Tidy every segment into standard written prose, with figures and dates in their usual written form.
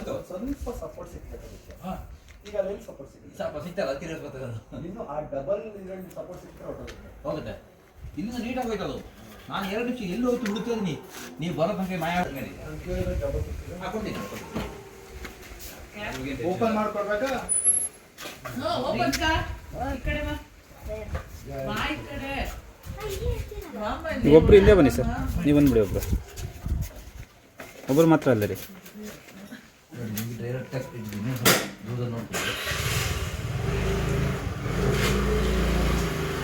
ಸ್ವಲ್ಪ ಸಪೋರ್ಟ್ ಸಿಗ್ತದೆ ಈಗ ಅಲ್ಲಿ ಸಪೋರ್ಟ್ ಸಿಗ್ತಲ್ಲ ಅದಕ್ಕೆ ಇನ್ನು ಆ ಡಬಲ್ ಇದರಲ್ಲಿ ಸಪೋರ್ಟ್ ಸಿಗ್ತದೆ ಹೋಗುತ್ತೆ ಇನ್ನು ನೀಟಾಗಿ ಹೋಯ್ತು ಅದು ನಾನು 2 ನಿಮಿಷ ಎಲ್ಲಿ ಹೋಯ್ತು ಹುಡುಕ್ತಿದ್ದೀನಿ ನೀವು ಬರೋ ತನಕ ಮಾಯ ಹಾಕೊಡ್ತೀನಿ ಓಪನ್ ಮಾಡ್ಕೊಡ್ಬೇಕಾ ಒಬ್ರು ಹಿಂದೆ ಬನ್ನಿ ಸರ್ ನೀವು ಬಂದ್ಬಿಡಿ ಒಬ್ಬರು ಮಾತ್ರ ಅಲ್ಲ ರೀ ಡೈರೆಕ್ಟಾಗಿ ನೋಡ್ತೀವಿ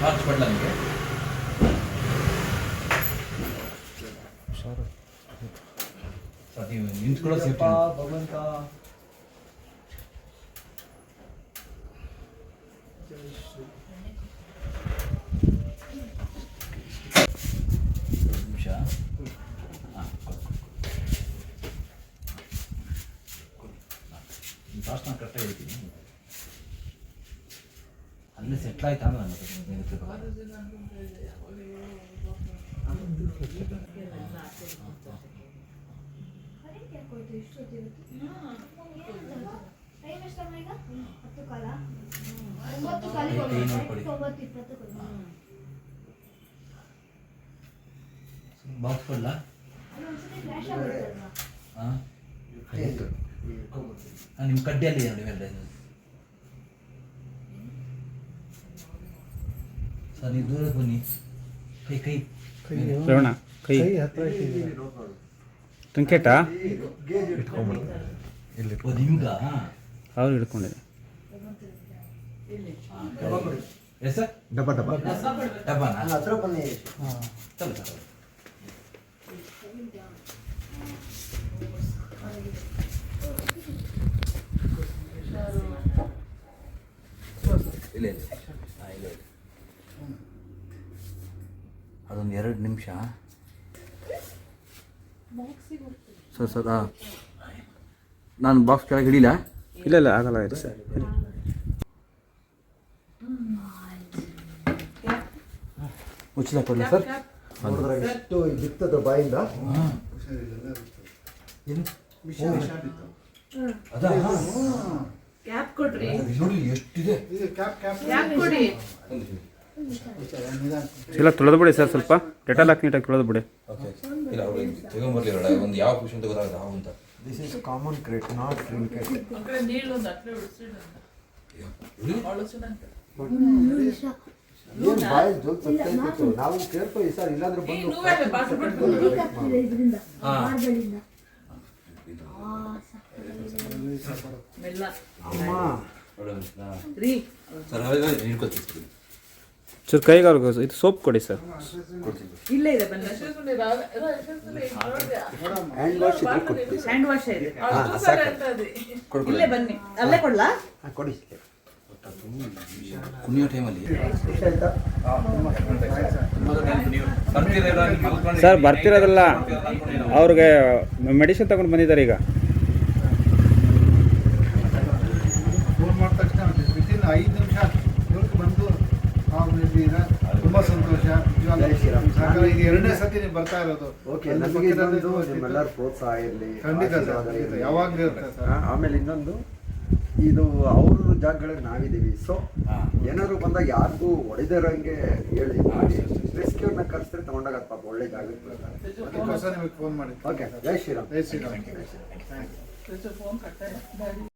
ಮಾರ್ಚ್ ಪಡ್ಲ ನಿಮಗೆ ಸರ್ ನೀವು ನಿಂತ್ಕೊಳ್ಳೋ ಸೇಫ್ಟಿ ಭಗವಂತ ನಿಮಿಷ ಫಾಸ್ಟ್ ನಾನು ಕರೆಕ್ಟಾಗಿ ಹೇಳ್ತೀನಿ ಅಲ್ಲೇ ಸೆಟ್ಲ್ ಆಯ್ತಾ ಅಂದ್ರೆ ಬಾಕ್ಸ್ ಕೊಡ್ಲ ನಿಮ್ಮ ಕಡ್ಡಿಯಲ್ಲಿ ನೋಡಿ ಮೇಲೆ ಸರ್ ನೀವು ದೂರ ಬನ್ನಿ ಕೈ ಶ್ರವಣ ಕೈ ಟ್ರಿಂಕೆಟಾ ನಿಮ್ಗ ಅವ್ರು ಹಿಡ್ಕೊಂಡಿದೆ ಸರ್ ಡಬ್ಬನ ಹತ್ರ ಬನ್ನಿ ಚಲೋ ಸರ್ ಇಲ್ಲ ಇಲ್ಲ ಅದೊಂದು 2 ನಿಮಿಷ ಸರ್ ನಾನು ಬಾಕ್ಸ್ ಕೆಳಗೆ ಹಿಡಿಲ್ಲ ಇಲ್ಲ ಆಗಲ್ಲ ಇದೆ ಸರ್ ಮುಚ್ಚಲ ಕೊಡಲ ಸರ್ ಎಷ್ಟು ಬಿತ್ತದ ಬಾಯಿಂದ ಕ್ಯಾಪ್ ಕೊಡ್ರಿ ನೋಡಿ ಎಷ್ಟಿದೆ ಕ್ಯಾಪ್ ಕೊಡಿ ಇಲ್ಲ ತೊಳೆದು ಬಿಡಿ ಸರ್ ಸ್ವಲ್ಪ ಡೆಟಾಲ್ ಹಾಕಿ ನೀಟಾಗಿ ತೊಳೆದು ಬಿಡಿ ಇಲ್ಲ ತಗೊಂಬರ್ಲಿ ಒಂದು ಯಾವ ಖುಷಿ ಅಂತ ಗೊತ್ತಾಗ ಹಾವು ಅಂತ this is common krait not trinket ನೀళ్ళు ಅట్లే ಏನು ಬಾಯಿ ಜೋಕ್ ಸತ್ತೈತಿತ್ತು ನಾವು ಕೇಳ್ತೀವಿ ಸರ್ ಇಲ್ಲಾಂದ್ರೆ ಬಂದು ಅಮ್ಮ ಸರ್ ಹಿಡ್ಕೊತೀವಿ ಸರ್ ಕೈಗೆ ಅವ್ರಿಗೆ ಇದು ಸೋಪ್ ಕೊಡಿ ಸರ್ ಇಲ್ಲೇ ಇದೆ ಬನ್ನಿ ಹ್ಯಾಂಡ್ ವಾಶ್ ಇದ್ರೆ ಕೊಡ್ತೀವಿ ಹ್ಯಾಂಡ್ ವಾಶ್ ಇದೆ ಇಲ್ಲೇ ಬನ್ನಿ ಅಲ್ಲೇ ಕೊಡ್ಲಾ ಕೊಡಿ ಕುಣಿಯೋ ಟೈಮಲ್ಲಿ ಸರ್ ಬರ್ತಿರೋದಲ್ಲ ಅವ್ರಿಗೆ ಮೆಡಿಸಿನ್ ತಗೊಂಡು ಬಂದಿದ್ದಾರೆ ಈಗ ಫೋನ್ ಮಾಡಿದ ತಕ್ಷಣ ವಿತಿನ್ 5 ನಿಮಿಷ ಇವ್ರಿಗೆ ಬಂದು ತುಂಬ ಸಂತೋಷ ಸಾಕಲ್ಲ ಇದು 2ನೇ ಸತಿ ನೀವು ಬರ್ತಾ ಇರೋದು ಓಕೆ ನಮಗೆ ಇನ್ನೊಂದು ನಿಮ್ಮೆಲ್ಲರ ಪ್ರೋತ್ಸಾಹ ಇರಲಿ ಖಂಡಿತ ಸರ್ ಯಾವಾಗಲೂ ಇರುತ್ತೆ ಸರ್ ಆಮೇಲೆ ಇನ್ನೊಂದು ಇದು ಅವ್ರ ಜಾಗಗಳಿಗೆ ನಾವಿದ್ದೀವಿ ಸೊ ಏನಾದ್ರು ಬಂದಾಗ ಯಾರಿಗೂ ಹೊಡೆದಿರೋಂಗೆ ಹೇಳಿ ರೆಸ್ಕ್ಯೂರ್ನ ಕರೆಸಿದ್ರೆ ತಗೊಂಡಾಗ ಪಾಪ ಒಳ್ಳೆ ಜಾಗಕ್ಕೆ ಅದಕ್ಕೋಸ್ಕರ ನಿಮಗೆ ಫೋನ್ ಮಾಡಿ ಓಕೆ ಜೈ ಶ್ರೀರಾಮ್ ಜೈ ಶ್ರೀರಾಮ್